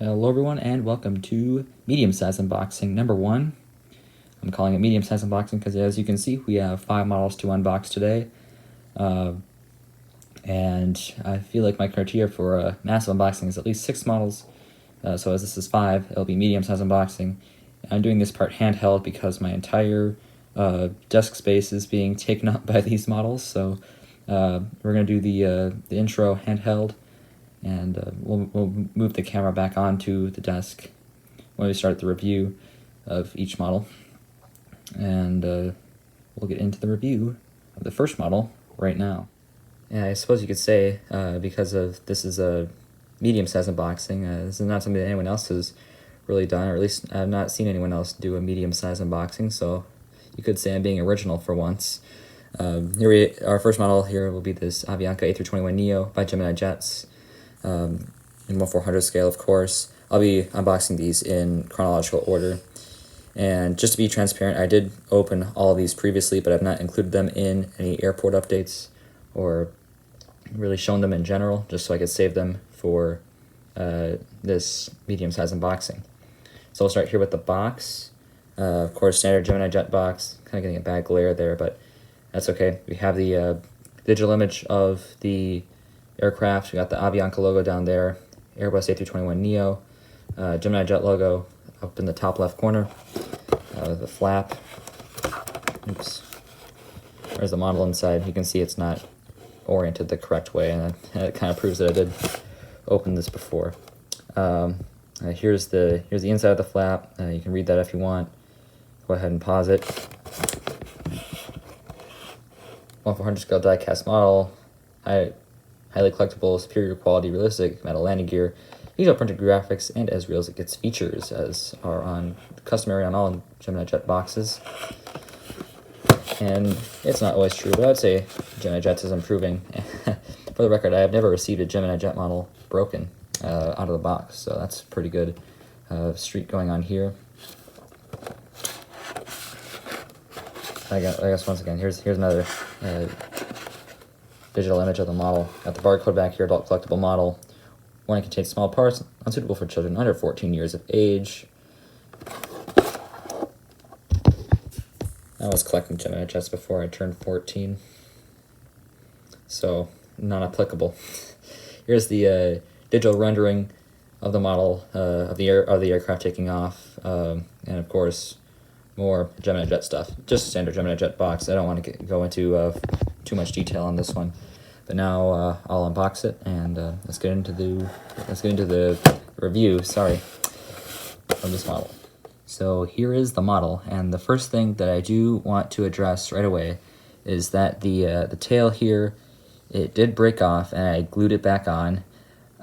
Hello everyone and welcome to medium size unboxing number 1. I'm calling it medium size unboxing because as you can see we have 5 models to unbox today. And I feel like my criteria for a massive unboxing is at least 6 models. So as this is 5, it'll be medium size unboxing. I'm doing this part handheld because my entire desk space is being taken up by these models. So we're going to do the intro handheld. And we'll move the camera back onto the desk when we start the review of each model. And we'll get into the review of the first model right now. And I suppose you could say, because of this is a medium-sized unboxing, this is not something that anyone else has really done, or at least I've not seen anyone else do a medium-sized unboxing, so you could say I'm being original for once. Our first model here will be this Avianca A321 Neo by Gemini Jets. In 1/400 scale, of course. I'll be unboxing these in chronological order. And just to be transparent, I did open all of these previously, but I've not included them in any airport updates or really shown them in general, just so I could save them for this medium-sized unboxing. So we'll start here with the box. Of course, standard Gemini Jet box. Kind of getting a bad glare there, but that's okay. We have the digital image of the aircraft. We got the Avianca logo down there, Airbus A321 Neo, Gemini Jet logo up in the top left corner, the flap. Oops. There's the model inside. You can see it's not oriented the correct way, and it kind of proves that I did open this before. Here's the inside of the flap. You can read that if you want. Go ahead and pause it. 1/400 scale die-cast model. Highly collectible, superior quality, realistic metal landing gear, detailed printed graphics, and as real as it gets features, as are customary on all Gemini Jet boxes. And it's not always true, but I'd say Gemini Jets is improving. For the record, I have never received a Gemini Jet model broken out of the box, so that's pretty good streak going on here. I guess once again, here's another digital image of the model. Got the barcode back here, adult collectible model. Warning: contains small parts, unsuitable for children under 14 years of age. I was collecting Gemini Jets before I turned 14, so not applicable. Here's the digital rendering of the model of the aircraft taking off, and of course more Gemini Jet stuff. Just a standard Gemini Jet box. I don't want to go into too much detail on this one, but now I'll unbox it and let's get into the review. Sorry, of this model. So here is the model, and the first thing that I do want to address right away is that the tail here, it did break off, and I glued it back on.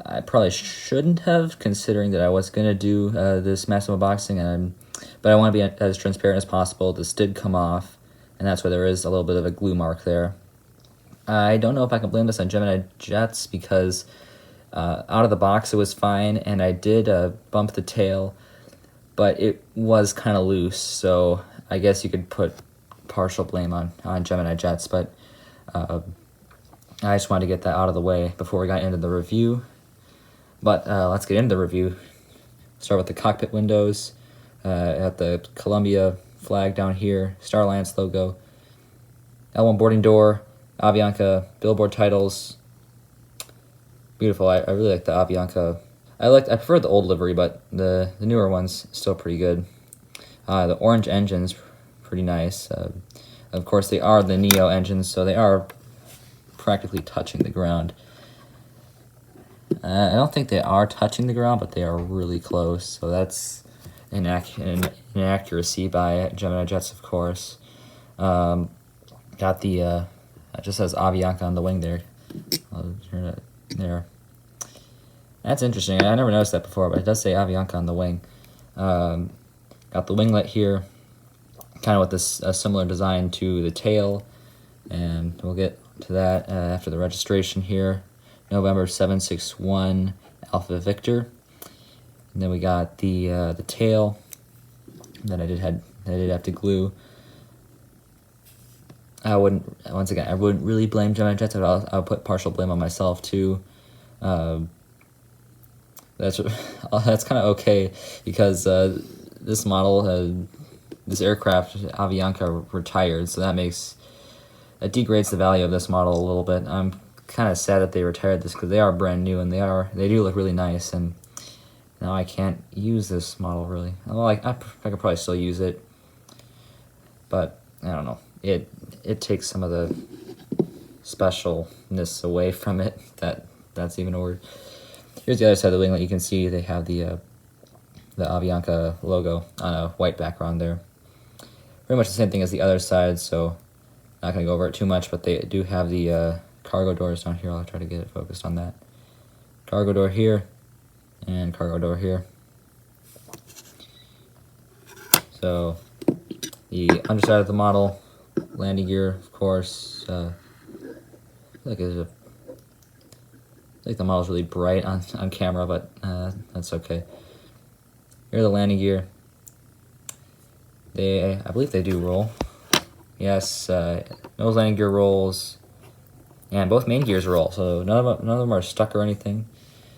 I probably shouldn't have, considering that I was gonna do this massive unboxing, but I want to be as transparent as possible. This did come off, and that's why there is a little bit of a glue mark there. I don't know if I can blame this on Gemini Jets because out of the box it was fine, and I did bump the tail, but it was kind of loose, so I guess you could put partial blame on Gemini Jets, but I just wanted to get that out of the way before we got into the review. But let's get into the review. Start with the cockpit windows. At the Columbia flag down here, Star Alliance logo, L1 boarding door, Avianca billboard titles. Beautiful. I really like the Avianca. I prefer the old livery, but the newer one's still pretty good. The orange engine's pretty nice. Of course, they are the Neo engines, so they are practically touching the ground. I don't think they are touching the ground, but they are really close, so that's an inaccuracy by Gemini Jets, of course. Got the it just says Avianca on the wing there. I'll turn it there. That's interesting. I never noticed that before, but it does say Avianca on the wing. Got the winglet here, kind of with this similar design to the tail, and we'll get to that after the registration here. November 761 Alpha Victor. And then we got the tail that I did have to glue. I wouldn't really blame Gemini Jets, but I'll put partial blame on myself too. that's kind of okay, because this model, this aircraft, Avianca, retired, so that degrades the value of this model a little bit. I'm kind of sad that they retired this, because they are brand new and they do look really nice, and now I can't use this model really. Well, I could probably still use it, but I don't know. It takes some of the specialness away from it. That's even a word. Here's the other side of the winglet. You can see they have the Avianca logo on a white background there. Pretty much the same thing as the other side, so not going to go over it too much, but they do have the cargo doors down here. I'll try to get it focused on that. Cargo door here, and cargo door here. So the underside of the model, landing gear, of course. I feel like the model's really bright on camera, but that's okay. Here's the landing gear. I believe they do roll. Yes, nose landing gear rolls, and both main gears roll, so none of them are stuck or anything.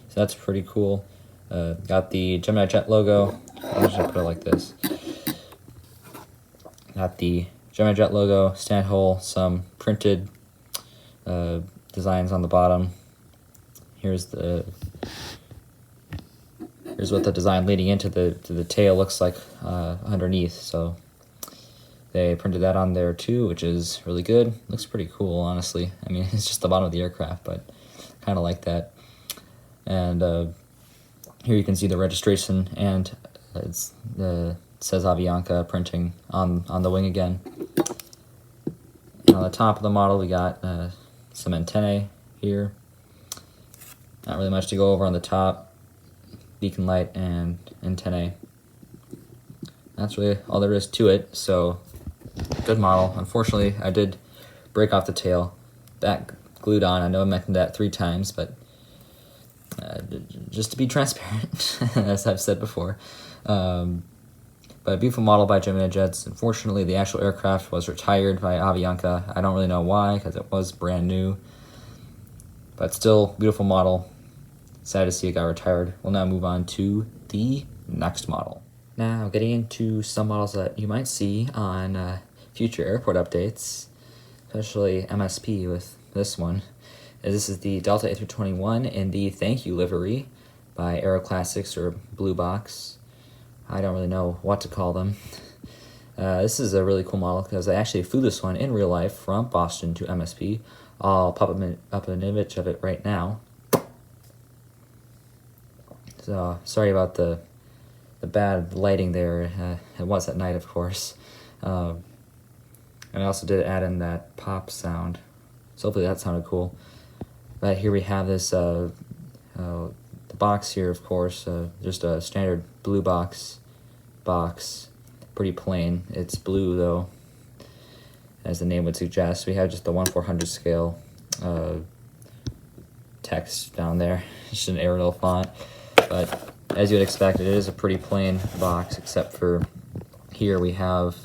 So that's pretty cool. Got the Gemini jet logo. I'm just gonna put it like this. Got the Gemini jet logo, stand hole, some printed designs on the bottom. Here's what the design leading into the tail looks like underneath. So they printed that on there too, which is really good. Looks pretty cool, honestly. I mean, it's just the bottom of the aircraft, but kind of like that. And here you can see the registration, and it says Avianca printing on the wing again. And on the top of the model, we got some antennae here. Not really much to go over on the top. Beacon light and antennae. That's really all there is to it. So good model. Unfortunately, I did break off the tail. Back glued on. I know I mentioned that 3 times, but just to be transparent, as I've said before. But a beautiful model by Gemini Jets. Unfortunately, the actual aircraft was retired by Avianca. I don't really know why, because it was brand new. But still, beautiful model. Sad to see it got retired. We'll now move on to the next model. Now, getting into some models that you might see on future airport updates, especially MSP with this one. This is the Delta A321 in the Thank You livery by Aero Classics or Blue Box. I don't really know what to call them. This is a really cool model because I actually flew this one in real life from Boston to MSP. I'll pop up an image of it right now. So sorry about the bad lighting there. It was at night, of course. And I also did add in that pop sound. So hopefully that sounded cool. But here we have this, the box here, of course, just a standard blue box. Pretty plain. It's blue, though, as the name would suggest. We have just the 1/400 scale text down there. Just an Arial font. But as you would expect, it is a pretty plain box, except for here we have,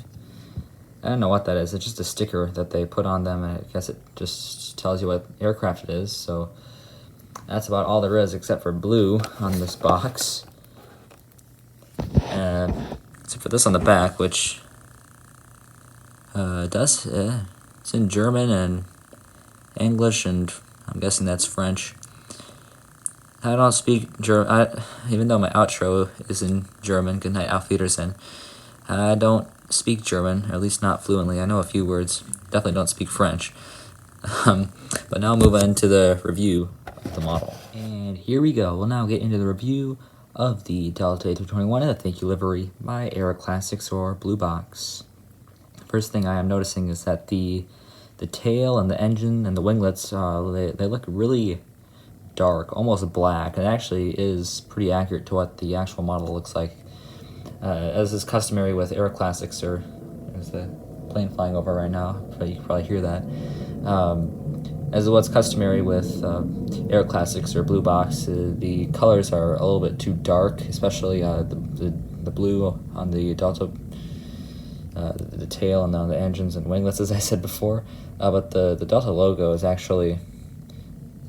I don't know what that is. It's just a sticker that they put on them, and I guess it just tells you what aircraft it is. So that's about all there is, except for blue on this box. Except for this on the back, which it's in German and English, and I'm guessing that's French. I don't speak German, even though my outro is in German. Good night, Auf Wiedersehen. I don't speak German, or at least not fluently. I know a few words. Definitely don't speak French. But now I'll move on to the review of the model. And here we go. We'll now get into the review of the Delta A321 in the Thank You livery by Aero Classics or Blue Box. First thing I am noticing is that the tail and the engine and the winglets, they look really dark, almost black. It actually is pretty accurate to what the actual model looks like. As is customary with Aero Classics, or there's the plane flying over right now, but you can probably hear that. As what's customary with Aero Classics or Blue Box, the colors are a little bit too dark, especially the blue on the Delta, the tail, and on the engines and winglets, as I said before. But the Delta logo is actually,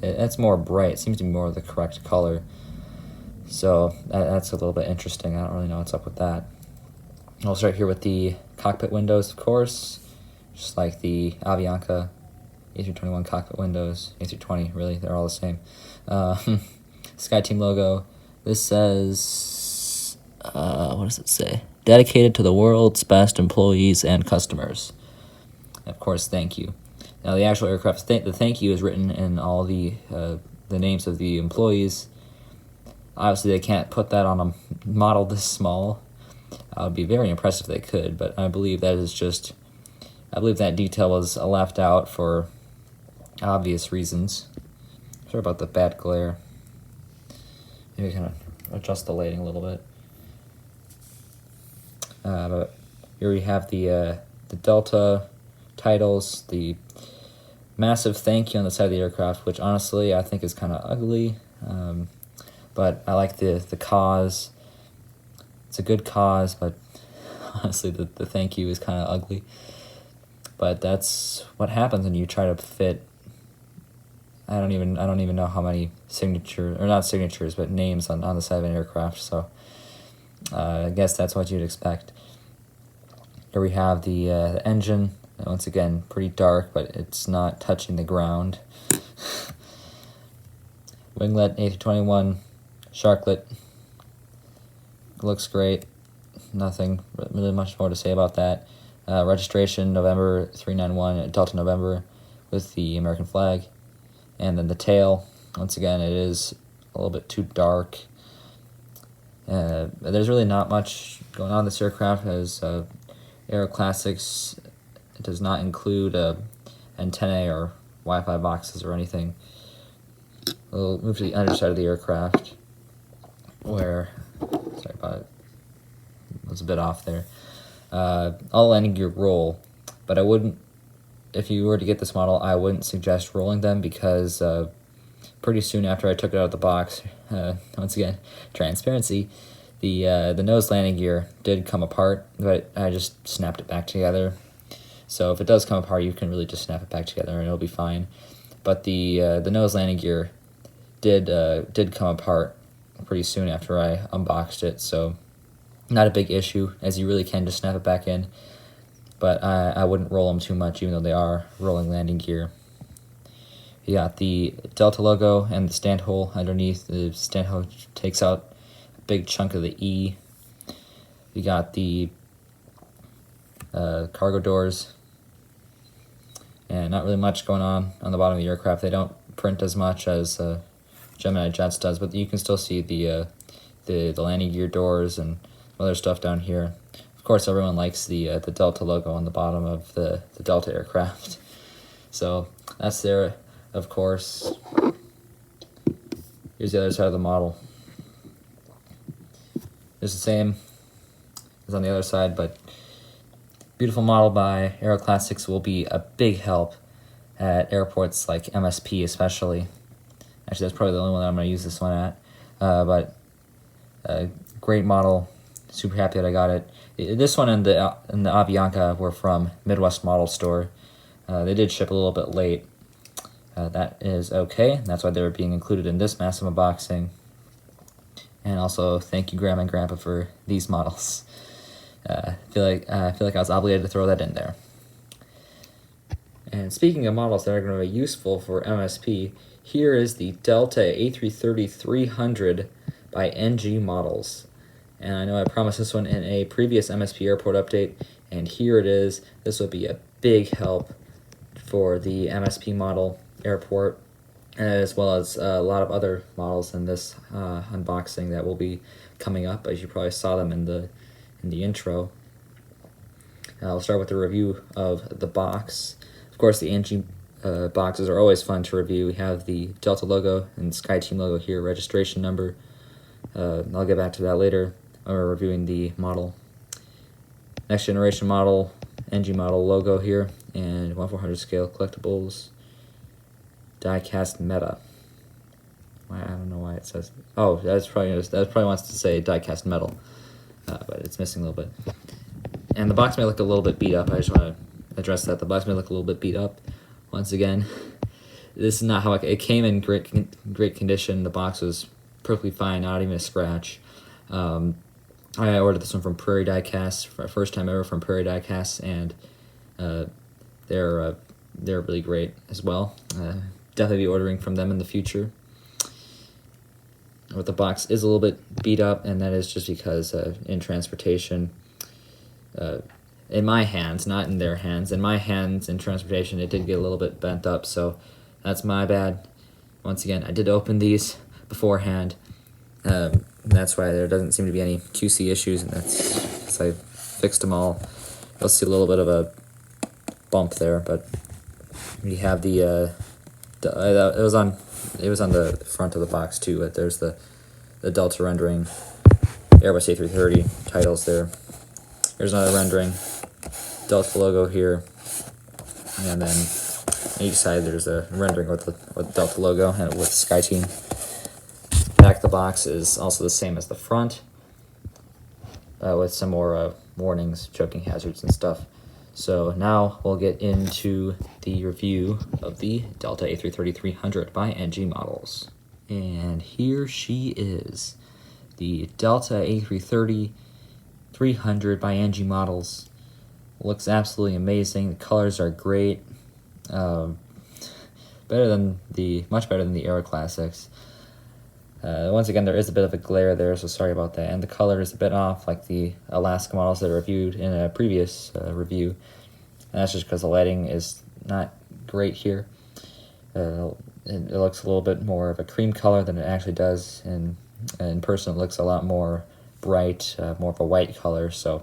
it's more bright. It seems to be more of the correct color. So that's a little bit interesting. I don't really know what's up with that. I'll start here with the cockpit windows, of course, just like the Avianca A321 cockpit windows, A320, really, they're all the same. SkyTeam logo. This says, what does it say? Dedicated to the world's best employees and customers. And of course, thank you. Now, the actual aircraft, the thank you is written in all the names of the employees. Obviously, they can't put that on a model this small. It would be very impressive if they could, but I believe that is just, I believe that detail was left out for obvious reasons. Sorry about the bad glare. Maybe kind of adjust the lighting a little bit. But here we have the Delta titles, the massive thank you on the side of the aircraft, which honestly I think is kind of ugly. But I like the cause. It's a good cause, but honestly the thank you is kind of ugly. But that's what happens when you try to fit. I don't even know how many signatures, or not signatures, but names on the side of an aircraft. So I guess that's what you'd expect. Here we have the engine. Once again, pretty dark, but it's not touching the ground. Winglet A321, Sharklet. Looks great. Nothing really much more to say about that. Registration November 391, Delta November, with the American flag. And then the tail, once again, it is a little bit too dark. There's really not much going on in this aircraft, as Aero Classics does not include antennae or Wi-Fi boxes or anything. We'll move to the underside of the aircraft, where, sorry about it, was a bit off there. All landing gear roll, but I wouldn't, if you were to get this model, I wouldn't suggest rolling them, because pretty soon after I took it out of the box, once again, transparency, the nose landing gear did come apart, but I just snapped it back together. So if it does come apart, you can really just snap it back together and it'll be fine. But the nose landing gear did come apart pretty soon after I unboxed it, so not a big issue, as you really can just snap it back in. But I wouldn't roll them too much, even though they are rolling landing gear. You got the Delta logo and the stand hole underneath. The stand hole takes out a big chunk of the E. You got the cargo doors, and not really much going on the bottom of the aircraft. They don't print as much as Gemini Jets does, but you can still see the landing gear doors and other stuff down here. Of course, everyone likes the Delta logo on the bottom of the Delta aircraft. So that's there, of course. Here's the other side of the model. It's the same as on the other side, but beautiful model by Aero Classics will be a big help at airports like MSP especially. Actually, that's probably the only one that I'm going to use this one at. But great model. Super happy that I got it. This one and the Avianca were from Midwest Model Store. They did ship a little bit late. That is okay. That's why they were being included in this massive unboxing. And also, thank you, Grandma and Grandpa, for these models. I feel like I was obligated to throw that in there. And speaking of models that are going to be useful for MSP, here is the Delta A330-300 by NG Models. And I know I promised this one in a previous MSP airport update, and here it is. This will be a big help for the MSP model airport, as well as a lot of other models in this unboxing that will be coming up, as you probably saw them in the intro. I'll start with the review of the box. Of course, the NG boxes are always fun to review. We have the Delta logo and SkyTeam logo here, registration number. I'll get back to that later when we're reviewing the model. Next generation model, NG model logo here, and 1/400 scale collectibles. Die-cast meta. I don't know why it says. Oh, that probably wants to say die-cast metal, but it's missing a little bit. And the box may look a little bit beat up. I just want to address that. The box may look a little bit beat up. Once again, this is not how it came in great condition. The box was perfectly fine, not even a scratch. I ordered this one from Prairie Diecast, for first time ever from Prairie Diecast, and they're really great as well. Definitely be ordering from them in the future. But the box is a little bit beat up, and that is just because in transportation, in my hands, not in their hands, in my hands in transportation, it did get a little bit bent up, so that's my bad. Once again, I did open these beforehand. That's why there doesn't seem to be any QC issues, and that's because I fixed them all. You'll see a little bit of a bump there, but we have it was on the front of the box too, but there's the Delta rendering, Airbus A330 titles there. Here's another rendering, Delta logo here, and then on each side there's a rendering with the Delta logo and with SkyTeam. Back of the box is also the same as the front, with some more warnings, choking hazards and stuff. So now we'll get into the review of the Delta A330-300 by NG Models. And here she is, the Delta A330-300 by NG Models. Looks absolutely amazing. The colors are great. Much better than the Aero Classics. Once again, there is a bit of a glare there, so sorry about that. And the color is a bit off, like the Alaska models that I reviewed in a previous review. And that's just because the lighting is not great here. It looks a little bit more of a cream color than it actually does. In person, it looks a lot more bright, more of a white color. So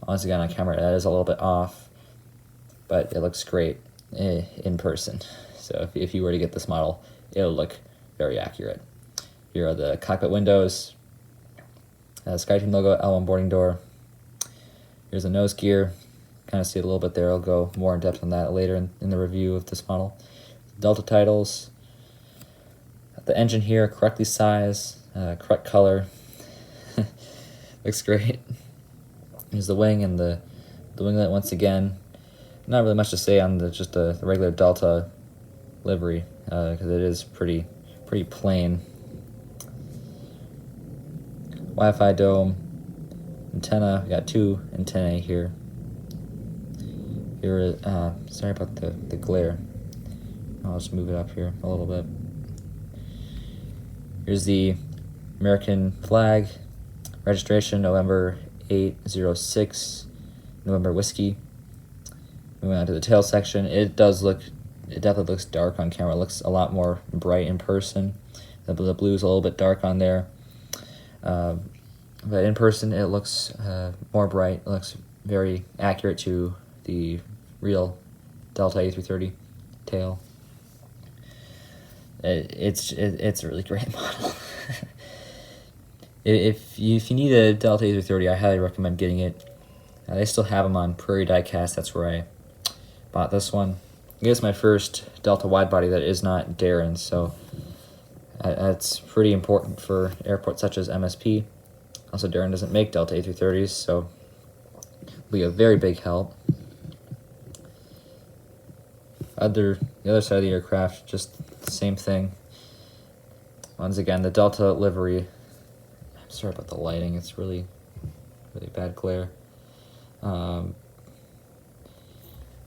once again, on camera, that is a little bit off, but it looks great in person. So if you were to get this model, it'll look very accurate. Here are the cockpit windows, SkyTeam logo, L1 boarding door. Here's the nose gear. Kind of see it a little bit there. I'll go more in depth on that later in the review of this model. Delta titles. The engine here, correctly sized, correct color. Looks great. Here's the wing and the winglet once again. Not really much to say on just the regular Delta livery, because it is pretty plain. Wi-Fi dome, antenna. We got two antennae here. Here, sorry about the glare. I'll just move it up here a little bit. Here's the American flag, registration November 806, November Whiskey. Moving on to the tail section, it definitely looks dark on camera. It looks a lot more bright in person. The blue's a little bit dark on there. But in person, it looks more bright. It looks very accurate to the real Delta A330 tail. It's a really great model. If you need a Delta A330, I highly recommend getting it. They still have them on Prairie Diecast. That's where I bought this one. I guess my first Delta widebody that is not Darren, so that's pretty important for airports such as MSP. Also, Darren doesn't make Delta A330s, so it'll be a very big help. The other side of the aircraft, just the same thing. Once again, the Delta livery. I'm sorry about the lighting; it's really bad glare.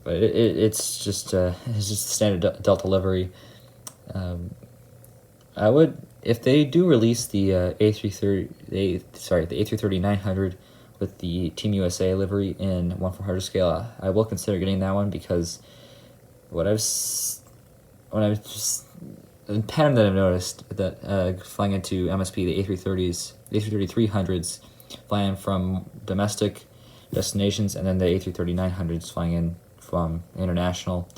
But it's just standard Delta livery. I would, if they do release the A330-900 with the Team USA livery in 1/400 scale, I will consider getting that one, because the pattern that I've noticed that flying into MSP, the A330s, the A330-300s flying from domestic destinations, and then the A330-900s flying in from international,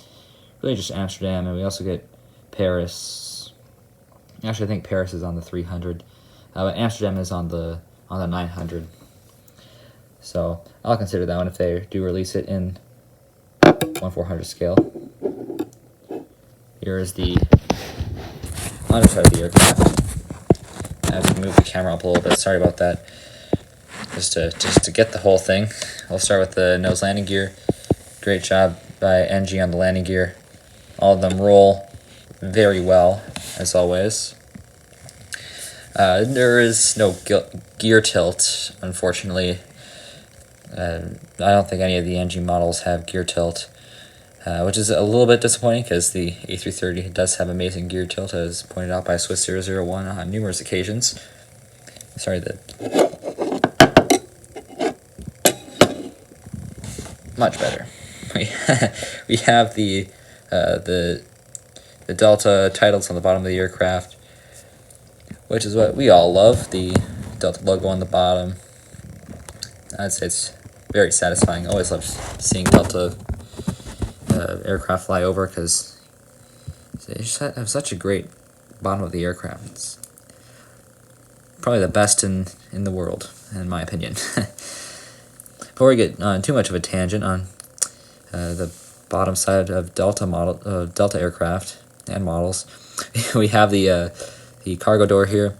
really just Amsterdam, and we also get Paris. Actually, I think Paris is on the 300, but Amsterdam is on the 900. So I'll consider that one if they do release it in 1/400 scale. Here is the underside of the aircraft. I have to move the camera up a little bit. Sorry about that. Just to get the whole thing, I'll start with the nose landing gear. Great job by NG on the landing gear. All of them roll very well, as always. There is no gear tilt, unfortunately. I don't think any of the NG models have gear tilt, which is a little bit disappointing because the A330 does have amazing gear tilt, as pointed out by Swiss 001 on numerous occasions. Sorry, much better. We have the Delta titles on the bottom of the aircraft, which is what we all love. The Delta logo on the bottom. I'd say it's very satisfying. Always love seeing Delta aircraft fly over because they just have such a great bottom of the aircraft. It's probably the best in the world, in my opinion. Before we get on too much of a tangent on the bottom side of Delta aircraft and models, we have the cargo door here.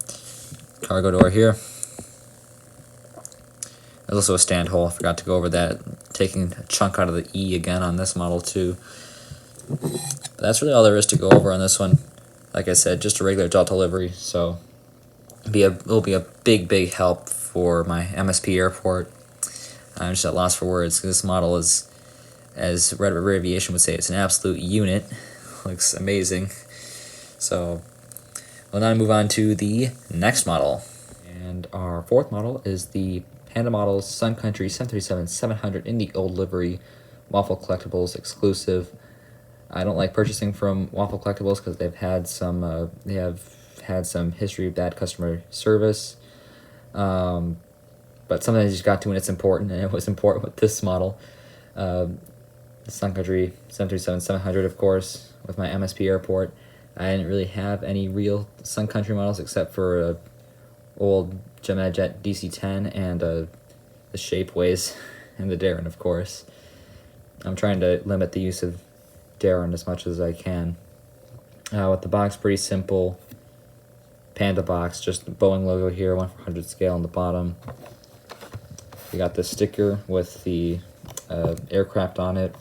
There's also a stand hole. I forgot to go over that. Taking a chunk out of the E again on this model too. But that's really all there is to go over on this one. Like I said, just a regular Delta livery. So it'll be a big help for my MSP airport. I'm just at loss for words. This model is, as Red River Aviation would say, it's an absolute unit. Looks amazing. So we'll now move on to the next model. And our fourth model is the Panda Models Sun Country 737-700 in the old livery, Waffle Collectibles exclusive. I don't like purchasing from Waffle Collectibles because they have had some history of bad customer service. But sometimes you just got to when it's important, and it was important with this model. The Sun Country 737-700, of course, with my MSP airport. I didn't really have any real Sun Country models except for old Gemini Jet DC-10 and the Shapeways and the Darren, of course. I'm trying to limit the use of Darren as much as I can. With the box, pretty simple. Panda box, just the Boeing logo here, 1/400 scale on the bottom. We got the sticker with the aircraft on it.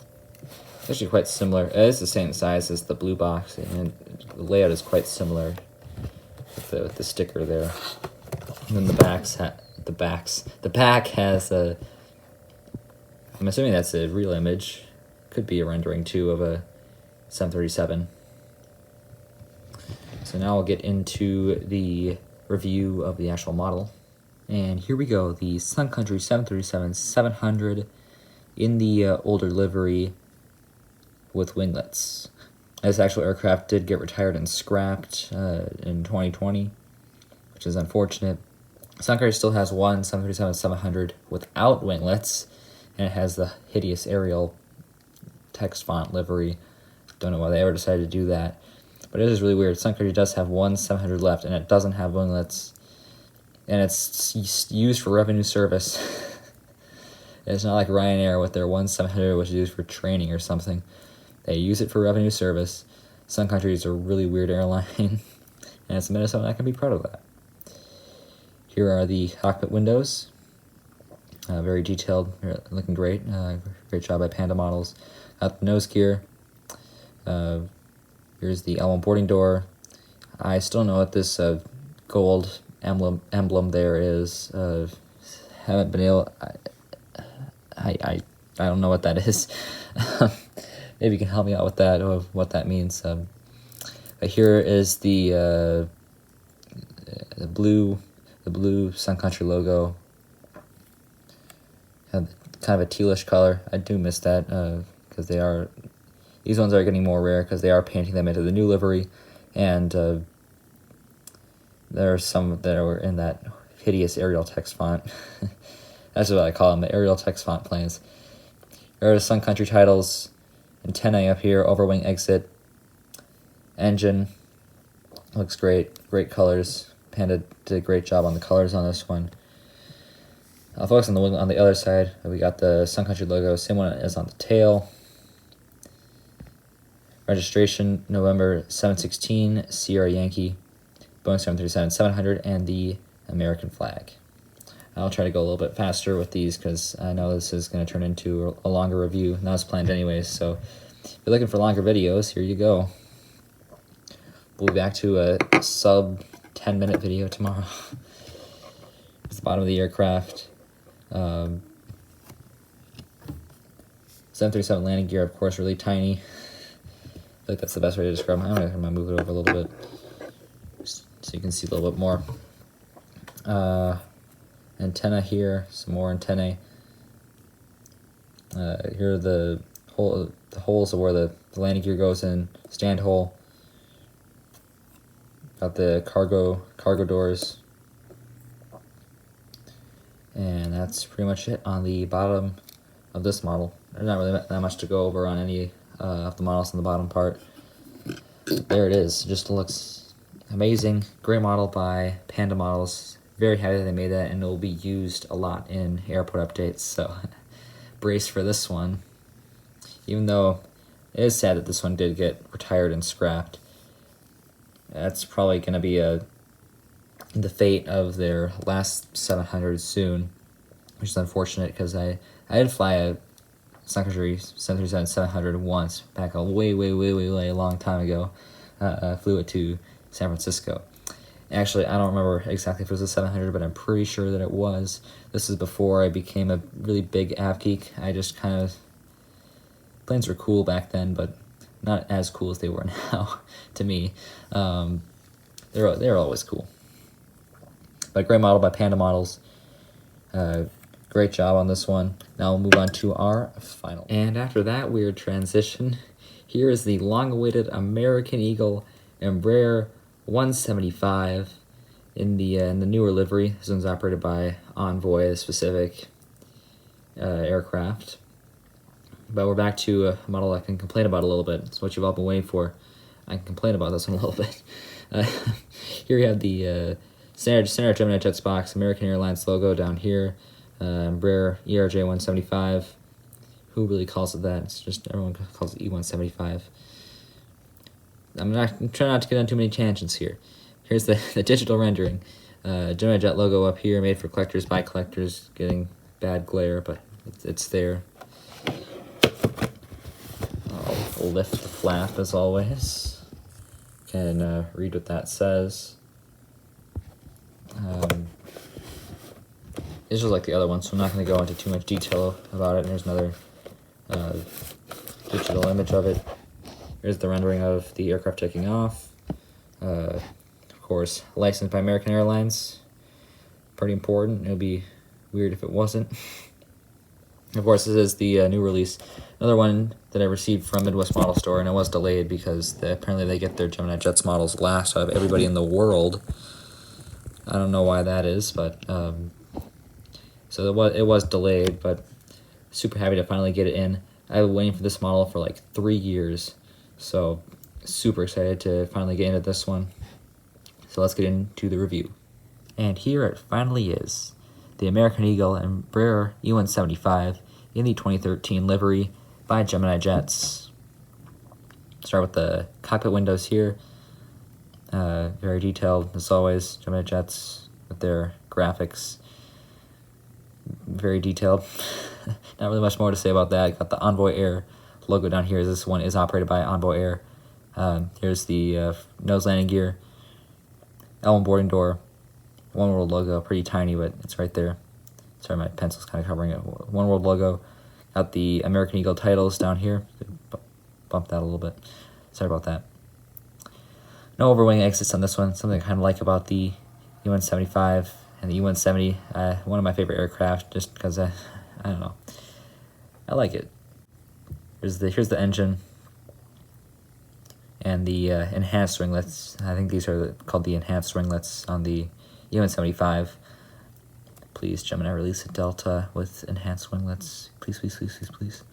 It's actually quite similar. It is the same size as the blue box, and the layout is quite similar with the sticker there. And then the back has a. I'm assuming that's a real image. Could be a rendering too of a 737. So now we'll get into the review of the actual model. And here we go, the Sun Country 737-700 in the older livery with winglets. This actual aircraft did get retired and scrapped in 2020, which is unfortunate. Sun Country still has one 737-700 without winglets, and it has the hideous Arial text font livery. Don't know why they ever decided to do that. But it is really weird. Sun Country does have one 700 left, and it doesn't have winglets. And it's used for revenue service. It's not like Ryanair with their one 700, which is used for training or something. They use it for revenue service. Sun Country is a really weird airline, and it's Minnesota, and I can be proud of that. Here are the cockpit windows. Very detailed, looking great. Great job by Panda Models. Got the nose gear. Here's the L1 boarding door. I still don't know what this gold emblem there is. Haven't been able. I don't know what that is. Maybe you can help me out with that, or what that means. But here is the blue Sun Country logo. Kind of a tealish color. I do miss that because these ones are getting more rare because they are painting them into the new livery, and there are some that are in that hideous Arial text font. That's what I call them, the Arial text font planes. There are the Sun Country titles, antennae up here, overwing exit, engine. Looks great, great colors. Panda did a great job on the colors on this one. I'll focus on the other side. We got the Sun Country logo, same one as on the tail. Registration, November 716, Sierra Yankee, Boeing 737-700, and the American flag. I'll try to go a little bit faster with these because I know this is going to turn into a longer review. That was planned anyways, so if you're looking for longer videos, here you go. We'll be back to a sub 10-minute video tomorrow. It's the bottom of the aircraft. 737 landing gear, of course, really tiny. I feel like that's the best way to describe it. I'm gonna move it over a little bit so you can see a little bit more. Antenna here, some more antennae. Here are the holes of where the landing gear goes in, stand hole. Got the cargo doors. And that's pretty much it on the bottom of this model. There's not really that much to go over on any of the models on the bottom part. There it is. It just looks amazing. Great model by Panda Models. Very happy that they made that, and it will be used a lot in airport updates, so brace for this one. Even though it is sad that this one did get retired and scrapped. That's probably going to be the fate of their last 700 soon, which is unfortunate because I did fly a Sun Country 737-700 once back a way long time ago. I flew it to San Francisco. Actually, I don't remember exactly if it was a 700, but I'm pretty sure that it was. This is before I became a really big av geek. I just kind of... Planes were cool back then, but not as cool as they were now to me. They're always cool. But great model by Panda Models. Great job on this one. Now we'll move on to our final. And after that weird transition, here is the long-awaited American Eagle Embraer 175 in the newer livery. This one's operated by Envoy, a specific aircraft. But we're back to a model I can complain about a little bit. It's what you've all been waiting for. I can complain about this one a little bit. Here we have the standard Gemini Jets box, American Airlines logo down here. Embraer ERJ 175. Who really calls it that? It's just everyone calls it E175. I'm trying not to get on too many tangents here. Here's the digital rendering. Gemini Jet logo up here, made for collectors by collectors, getting bad glare, but it's there. I'll lift the flap as always. Can read what that says. It's just like the other one, so I'm not going to go into too much detail about it. And here's another digital image of it. Here's the rendering of the aircraft taking off. Of course, licensed by American Airlines. Pretty important. It would be weird if it wasn't. Of course, this is the new release. Another one that I received from Midwest Model Store, and it was delayed because apparently they get their Gemini Jets models last out of everybody in the world. I don't know why that is, but so it was delayed, but super happy to finally get it in. I've been waiting for this model for like 3 years, so super excited to finally get into this one. So let's get into the review. And here it finally is. The American Eagle Embraer E175 in the 2013 livery by Gemini Jets. Start with the cockpit windows here. Very detailed, as always. Gemini Jets with their graphics. Very detailed. Not really much more to say about that. Got the Envoy Air logo down here. This one is operated by Envoy Air. Here's the nose landing gear. L1 boarding door. One World logo, pretty tiny, but it's right there. Sorry, my pencil's kind of covering it. One World logo. Got the American Eagle titles down here. Bump that a little bit. Sorry about that. No overwing exits on this one. Something I kind of like about the E175 and the E170. One of my favorite aircraft, just because I don't know. I like it. Here's the engine and the enhanced winglets. I think these are called the enhanced winglets on the E175. Please, Gemini, release a Delta with enhanced winglets. Please, please, please, please, please.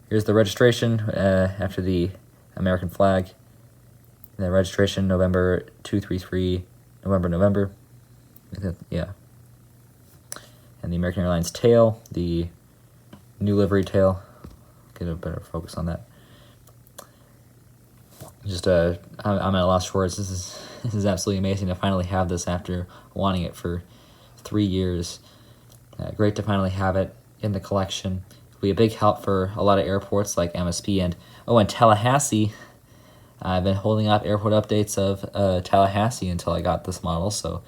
Here's the registration after the American flag. The registration, November 233, November. Yeah. And the American Airlines tail, the new livery tail. Get a better focus on that. Just I'm at a loss for words. This is absolutely amazing to finally have this after wanting it for 3 years. Great to finally have it in the collection. It'll be a big help for a lot of airports like MSP and Tallahassee. I've been holding up airport updates of Tallahassee until I got this model, so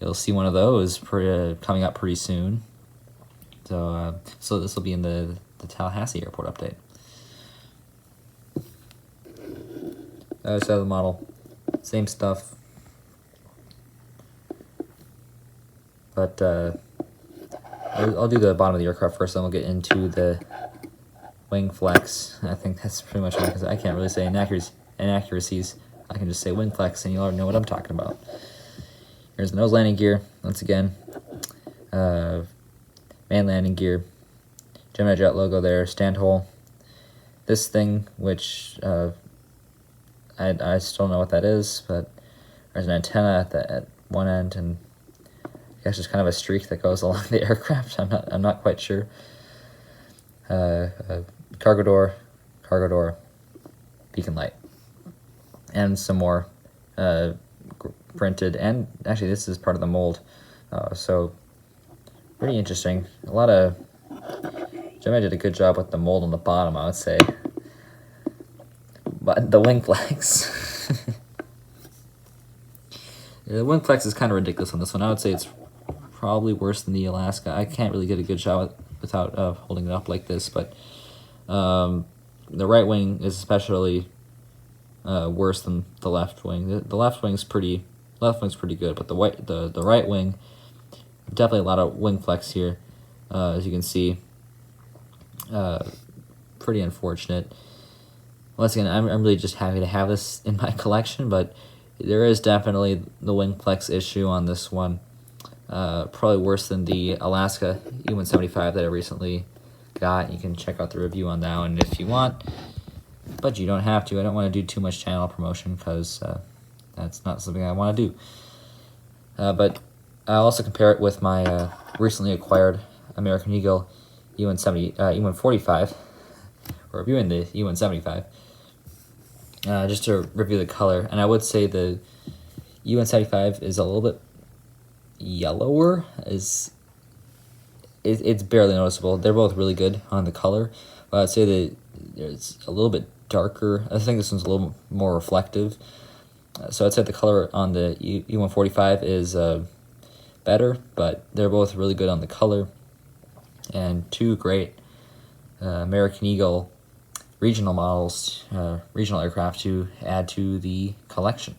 you'll see one of those coming up pretty soon. So so this will be in the Tallahassee airport update. Other side of the model, same stuff, but I'll do the bottom of the aircraft first, then we'll get into the wing flex. I think that's pretty much all, because I can't really say inaccuracies. I can just say wing flex, and you'll already know what I'm talking about. Here's the nose landing gear, once again. Main landing gear. Gemini Jet logo there, stand hole. This thing, which I still don't know what that is, but there's an antenna at one end, and I guess just kind of a streak that goes along the aircraft. I'm not quite sure. Cargo door, beacon light, and some more printed, and actually this is part of the mold, so pretty interesting. A lot of Gemini did a good job with the mold on the bottom, I would say, but the wing flex the wing flex is kind of ridiculous on this one. I would say it's probably worse than the Alaska. I can't really get a good shot without holding it up like this, but the right wing is especially worse than the left wing. The left wing's pretty good, but the right wing, definitely a lot of wing flex here, as you can see. Pretty unfortunate. Once again, I'm really just happy to have this in my collection, but there is definitely the wing flex issue on this one. Probably worse than the Alaska E175 that I recently got. You can check out the review on that one if you want, but you don't have to. I don't want to do too much channel promotion, because that's not something I want to do. But I'll also compare it with my recently acquired American Eagle E145. We're reviewing the E175. Just to review the color, and I would say the E175 is a little bit yellower. It's barely noticeable. They're both really good on the color, but I'd say that it's a little bit darker. I think this one's a little more reflective. So I'd say the color on the E145 is better, but they're both really good on the color. And two great American Eagle regional models, regional aircraft to add to the collection.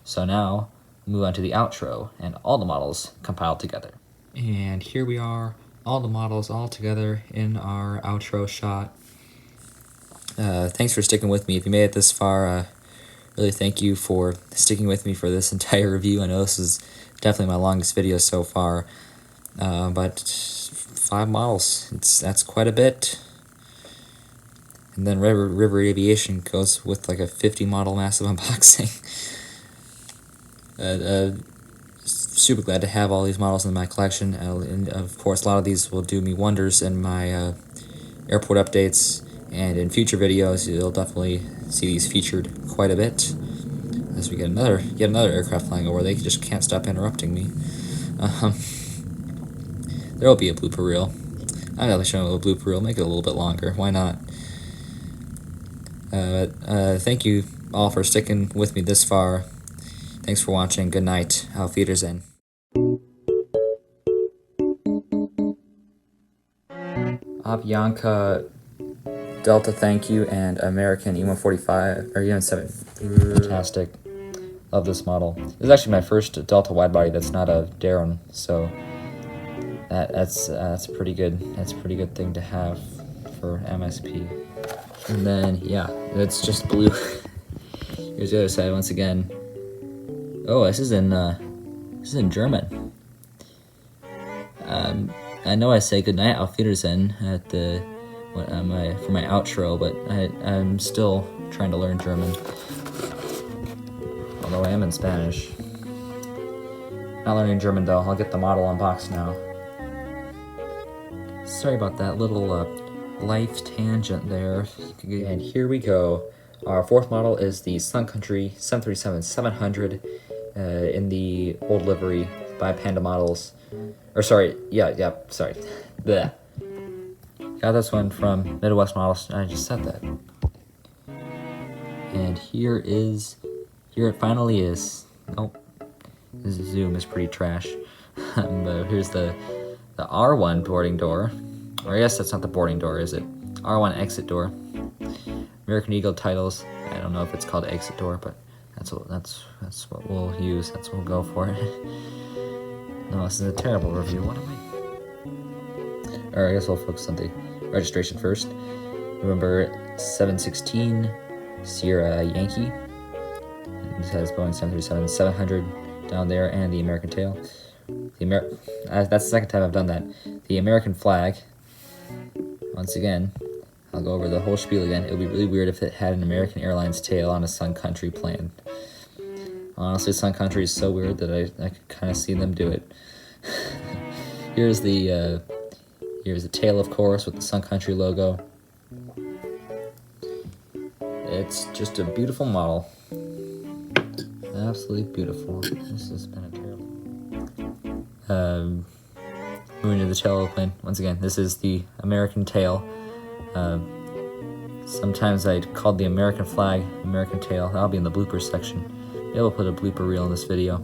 So now, move on to the outro and all the models compiled together. And here we are, all the models all together in our outro shot. Thanks for sticking with me. If you made it this far, really thank you for sticking with me for this entire review. I know this is definitely my longest video so far, but 5 models, that's quite a bit. And then River Aviation goes with like a 50 model massive unboxing. Super glad to have all these models in my collection, and of course a lot of these will do me wonders in my airport updates, and in future videos you'll definitely see these featured quite a bit as we get another aircraft flying over. They just can't stop interrupting me. There will be a blooper reel. I'm not showing a little blooper reel, make it a little bit longer, why not? Thank you all for sticking with me this far. Thanks for watching. Good night. Auf Wiedersehen. Avianca, Delta, thank you, and American E145 or E170. Fantastic. Love this model. This is actually my first Delta widebody that's not a Darren, so that's pretty good. That's a pretty good thing to have for MSP. And then yeah, it's just blue. Here's the other side once again. Oh, this is in German. I know I say goodnight, Auf Wiedersehen at the for my outro, but I'm still trying to learn German. Although I am in Spanish. Not learning German though. I'll get the model unboxed now. Sorry about that little life tangent there. And here we go. Our fourth model is the Sun Country 737-700 in the old livery by Panda Models. Or sorry, sorry. Blech. Got this one from Midwest Models. I just said that. And here it finally is. Nope, this zoom is pretty trash. But here's the R1 boarding door, or I guess that's not the boarding door, is it? R1 exit door. American Eagle titles. I don't know if it's called exit door, but that's what we'll use. That's what we'll go for. No, this is a terrible review. What am I? Alright, I guess we'll focus on the registration first. November 716 Sierra Yankee. And this has Boeing 737-700 down there, and the American tail. That's the second time I've done that. The American flag. Once again, I'll go over the whole spiel again. It would be really weird if it had an American Airlines tail on a Sun Country plane. Honestly, Sun Country is so weird that I could kind of see them do it. Here's the tail, of course, with the Sun Country logo. It's just a beautiful model. Absolutely beautiful. This has been a terrible... moving to the tail of the plane. Once again, this is the American tail. Sometimes I called the American flag American tail. That'll be in the bloopers section. Maybe I'll put a blooper reel in this video.